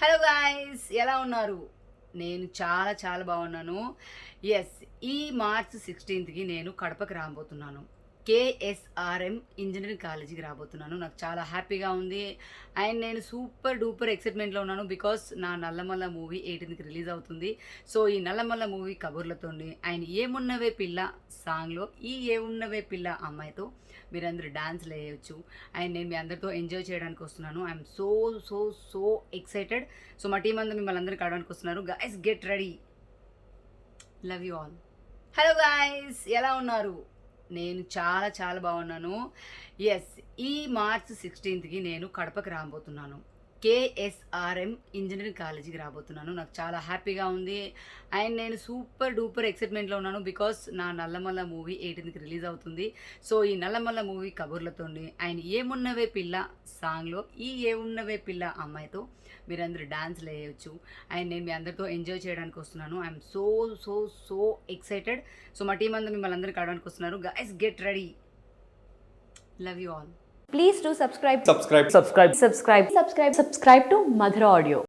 Hello guys, ఎలా ఉన్నారు? నేను చాలా చాలా బాగున్నాను. ఎస్, ఈ మార్చ్ 16కి నేను కడపకి రాబోతున్నాను. కేఎస్ఆర్ఎం ఇంజనీరింగ్ కాలేజీకి రాబోతున్నాను. నాకు చాలా హ్యాపీగా ఉంది అండ్ నేను సూపర్ డూపర్ ఎక్సైట్మెంట్లో ఉన్నాను. బికాస్ నా నల్లమల్ల మూవీ 18కి రిలీజ్ అవుతుంది. సో ఈ నల్లమల్ల మూవీ కబుర్లతోని అండ్ ఏమున్నవే పిల్ల సాంగ్లో ఈ ఏమున్నవే పిల్ల అమ్మాయితో మీరందరూ డాన్స్లు వేయవచ్చు అండ్ నేను మీ అందరితో ఎంజాయ్ చేయడానికి వస్తున్నాను. I'm so so so excited. So మా టీం అందరూ మిమ్మల్ని అందరూ కావడానికి వస్తున్నారు. Guys, get ready. Love you all. Hello guys, ఎలా ఉన్నారు? నేను చాలా చాలా బాగున్నాను. ఎస్, ఈ మార్చ్ 16కి నేను కడపకి రాబోతున్నాను. కేఎస్ఆర్ఎం ఇంజనీరింగ్ కాలేజీకి రాబోతున్నాను. నాకు చాలా హ్యాపీగా ఉంది అండ్ నేను సూపర్ డూపర్ ఎక్సైట్మెంట్లో ఉన్నాను. బికాస్ నా నల్లమల్ల మూవీ 18కి రిలీజ్ అవుతుంది. సో ఈ నల్లమల్ల మూవీ కబుర్లతోని అండ్ ఏమున్నవే పిల్ల సాంగ్లో ఈ ఏమున్నవే పిల్ల అమ్మాయితో మీరందరూ డాన్స్లు వేయవచ్చు అండ్ నేను మీ అందరితో ఎంజాయ్ చేయడానికి వస్తున్నాను. I'm so so so excited. So మా టీం అందరూ మిమ్మల్ని అందరూ కావడానికి వస్తున్నారు. Guys, get ready. Love you all. Please do subscribe subscribe to Madhura Audio.